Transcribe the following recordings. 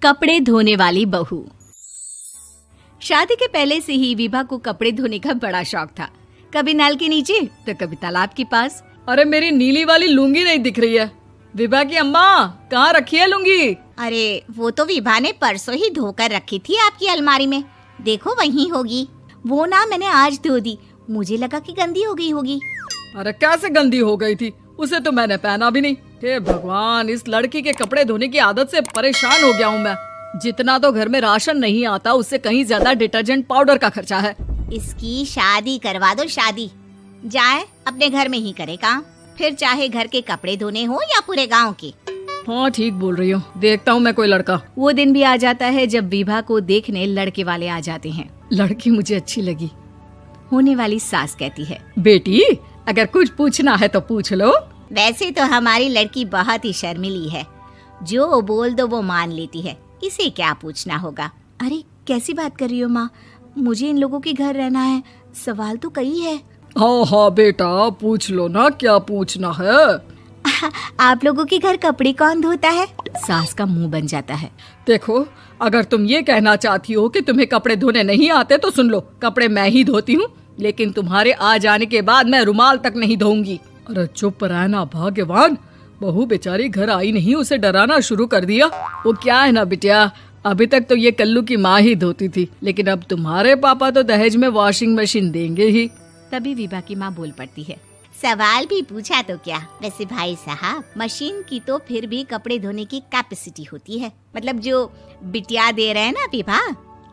कपड़े धोने वाली बहू। शादी के पहले से ही विभा को कपड़े धोने का बड़ा शौक था। कभी नल के नीचे तो कभी तालाब के पास। अरे मेरी नीली वाली लुंगी नहीं दिख रही है। विभा की अम्मा, कहाँ रखी है लुंगी? अरे वो तो विभा ने परसों ही धोकर रखी थी आपकी अलमारी में, देखो वहीं होगी। वो ना मैंने आज धो दी, मुझे लगा कि गंदी हो गई होगी। अरे कैसे गंदी हो गई थी? उसे तो मैंने पहना भी नहीं। हे भगवान, इस लड़की के कपड़े धोने की आदत से परेशान हो गया हूँ मैं। जितना तो घर में राशन नहीं आता, उससे कहीं ज्यादा डिटर्जेंट पाउडर का खर्चा है। इसकी शादी करवा दो, शादी जाए अपने घर में ही करे काम, फिर चाहे घर के कपड़े धोने हो या पूरे गांव के। हाँ ठीक बोल रही हो, देखता हूँ मैं कोई लड़का। वो दिन भी आ जाता है जब विभा को देखने लड़के वाले आ जाते हैं। लड़की मुझे अच्छी लगी। होने वाली सास कहती है, बेटी अगर कुछ पूछना है तो पूछ लो। वैसे तो हमारी लड़की बहुत ही शर्मीली है, जो बोल दो वो मान लेती है, इसे क्या पूछना होगा। अरे कैसी बात कर रही हो माँ, मुझे इन लोगों के घर रहना है, सवाल तो कई है। हाँ हाँ बेटा, पूछ लो ना, क्या पूछना है। आप लोगों के घर कपड़े कौन धोता है? सास का मुंह बन जाता है। देखो, अगर तुम ये कहना चाहती हो कि तुम्हें कपड़े धोने नहीं आते तो सुन लो, कपड़े मैं ही धोती हूँ, लेकिन तुम्हारे आ जाने के बाद मैं रुमाल तक नहीं धोऊंगी। अरे चुप रहना भाग्यवान, बहू बेचारी घर आई नहीं, उसे डराना शुरू कर दिया। वो क्या है ना बिटिया, अभी तक तो ये कल्लू की माँ ही धोती थी, लेकिन अब तुम्हारे पापा तो दहेज में वॉशिंग मशीन देंगे ही। तभी विभा की माँ बोल पड़ती है, सवाल भी पूछा तो क्या। वैसे भाई साहब, मशीन की तो फिर भी कपड़े धोने की कैपेसिटी होती है। मतलब जो बिटिया दे रहे हैं ना विभा,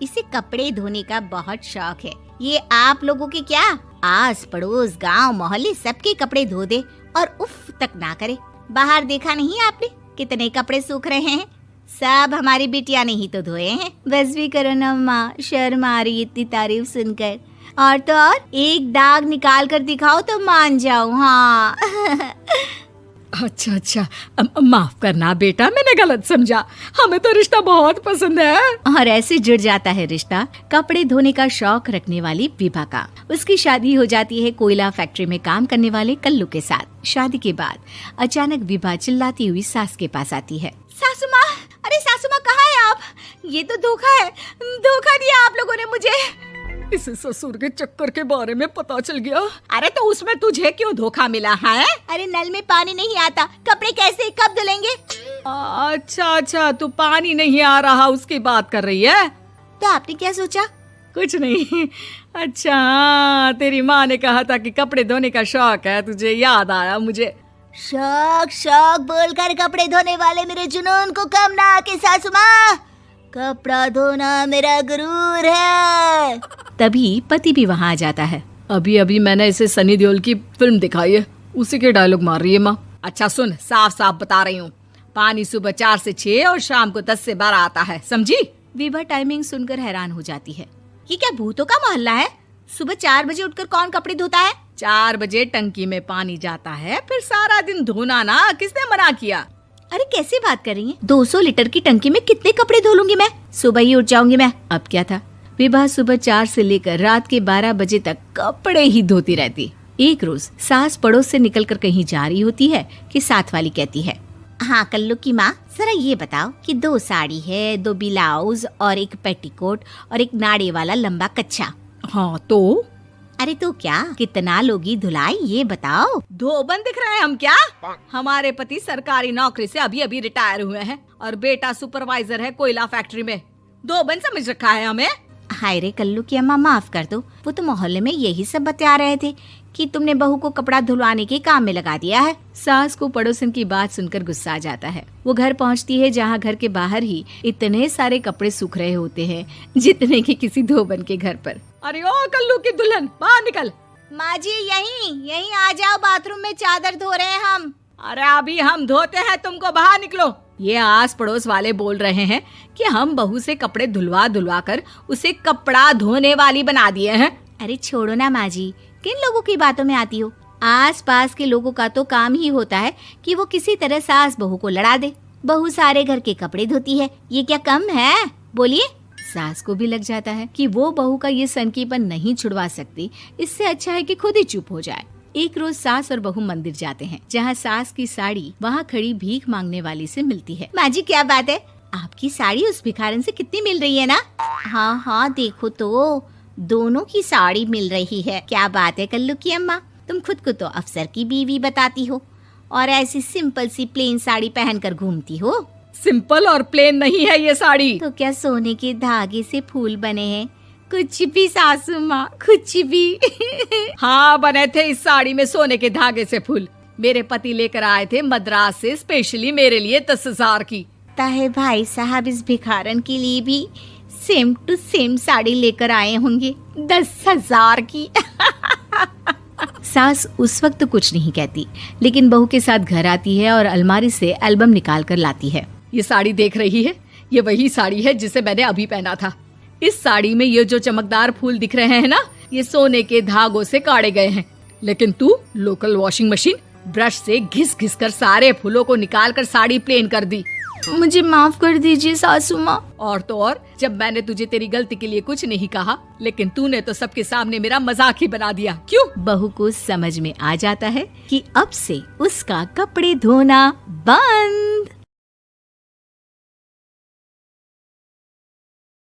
इसे कपड़े धोने का बहुत शौक है। ये आप लोगों के क्या, आस पड़ोस गांव मोहल्ले सबके कपड़े धो दे और उफ तक ना करे। बाहर देखा नहीं आपने कितने कपड़े सूख रहे हैं? सब हमारी बिटिया ने ही तो धोए हैं। बस भी करो ना माँ, शर्म आ रही इतनी तारीफ सुनकर। और तो और एक दाग निकाल कर दिखाओ तो मान जाओ। हाँ अच्छा, माफ करना बेटा, मैंने गलत समझा। हमें तो रिश्ता बहुत पसंद है। और ऐसे जुड़ जाता है रिश्ता कपड़े धोने का शौक रखने वाली विभा का। उसकी शादी हो जाती है कोयला फैक्ट्री में काम करने वाले कल्लू के साथ। शादी के बाद अचानक विभा चिल्लाती हुई सास के पास आती है। सासू माँ, अरे सासू माँ कहाँ है आप? ये तो धोखा है, धोखा दिया आप लोगों ने मुझे। इसे ससुर के चक्कर के बारे में पता चल गया। अरे तो उसमें तुझे क्यों धोखा मिला है? अरे नल में पानी नहीं आता, कपड़े कैसे कब धुलेंगे? अच्छा, तू पानी नहीं आ रहा उसकी बात कर रही है। तो आपने क्या सोचा? कुछ नहीं। अच्छा, तेरी माँ ने कहा था कि कपड़े धोने का शौक है तुझे, याद आया मुझे। शौक बोलकर कपड़े धोने वाले मेरे जुनून को कम ना आके सासू माँ, कपड़ा धोना मेरा गुरूर है। तभी पति भी वहाँ आ जाता है। अभी मैंने इसे सनी देओल की फिल्म दिखाई है, उसी के डायलॉग मार रही है माँ। अच्छा सुन, साफ बता रही हूँ, पानी सुबह 4 से 6 और शाम को 10 से 12 आता है, समझी? विभा टाइमिंग सुनकर हैरान हो जाती है। ये क्या भूतों का मोहल्ला है? सुबह 4 बजे उठकर कौन कपड़े धोता है? 4 बजे टंकी में पानी जाता है, फिर सारा दिन धोना ना, किसने मना किया? अरे कैसी बात कर रही हैं? 200 लीटर की टंकी में कितने कपड़े धो लूंगी मैं? सुबह ही उठ जाऊंगी मैं। अब क्या था, विभा सुबह 4 से लेकर रात के 12 बजे तक कपड़े ही धोती रहती। एक रोज सास पड़ोस से निकलकर कहीं जा रही होती है कि साथ वाली कहती है, हाँ कल्लू की माँ, जरा ये बताओ कि 2 साड़ी है, 2 ब्लाउज और एक पेटीकोट और एक नाड़े वाला लंबा कच्छा। हाँ तो? अरे तो क्या, कितना लोगी धुलाई ये बताओ। धोबन दिख रहे हैं हम क्या? हमारे पति सरकारी नौकरी से अभी रिटायर हुए हैं और बेटा सुपरवाइजर है कोयला फैक्ट्री में। धोबन समझ रखा है हमें। हाय रे कल्लू की अम्मा, माफ कर दो, वो तो मोहल्ले में यही सब बता रहे थे कि तुमने बहू को कपड़ा धुलवाने के काम में लगा दिया है। सास को पड़ोसन की बात सुनकर गुस्सा आ जाता है। वो घर पहुंचती है जहां घर के बाहर ही इतने सारे कपड़े सूख रहे होते हैं जितने कि किसी धोबन के घर पर। अरे ओ कल्लू की दुल्हन, बाहर निकल। माँ जी यहीं आ जाओ, बाथरूम में चादर धो रहे हैं हम। अरे अभी हम धोते हैं, तुमको बाहर निकलो। ये आस पड़ोस वाले बोल रहे हैं कि हम बहू से कपड़े धुलवा कर उसे कपड़ा धोने वाली बना दिए हैं। अरे छोड़ो ना माँ जी, किन लोगों की बातों में आती हो? आस पास के लोगों का तो काम ही होता है कि वो किसी तरह सास बहू को लड़ा दे। बहू सारे घर के कपड़े धोती है, ये क्या कम है? बोलिए। सास को भी लग जाता है कि वो बहू का ये सनकीपन नहीं छुड़वा सकती, इससे अच्छा है कि खुद ही चुप हो जाए। एक रोज सास और बहू मंदिर जाते हैं, जहाँ सास की साड़ी वहाँ खड़ी भीख मांगने वाली से मिलती है। माँ जी क्या बात है, आपकी साड़ी उस भिखारन से कितनी मिल रही है ना? हाँ हाँ देखो तो, दोनों की साड़ी मिल रही है। क्या बात है कल्लू की अम्मा, तुम खुद को तो अफसर की बीवी बताती हो और ऐसी सिंपल सी प्लेन साड़ी पहनकर घूमती हो। सिंपल और प्लेन नहीं है ये साड़ी। तो क्या सोने के धागे से फूल बने हैं? कुछ भी सासू माँ, कुछ भी। हाँ बने थे इस साड़ी में सोने के धागे से फूल। मेरे पति लेकर आए थे मद्रास से स्पेशली मेरे लिए 10,000 की। ताहे भाई साहब इस भिखारन के लिए भी सेम टू सेम साड़ी लेकर आए होंगे 10,000 की। सास उस वक्त तो कुछ नहीं कहती, लेकिन बहू के साथ घर आती है और अलमारी से एल्बम निकाल कर लाती है। ये साड़ी देख रही है, ये वही साड़ी है जिसे मैंने अभी पहना था। इस साड़ी में ये जो चमकदार फूल दिख रहे हैं ना, ये सोने के धागों से काढ़े गए हैं। लेकिन तू लोकल वॉशिंग मशीन ब्रश से घिस घिस कर सारे फूलों को निकाल कर साड़ी प्लेन कर दी। मुझे माफ कर दीजिए सासू माँ। और तो और, जब मैंने तुझे तेरी गलती के लिए कुछ नहीं कहा, लेकिन तूने तो सबके सामने मेरा मजाक ही बना दिया। क्यों? बहू को समझ में आ जाता है कि अब से उसका कपड़े धोना बंद।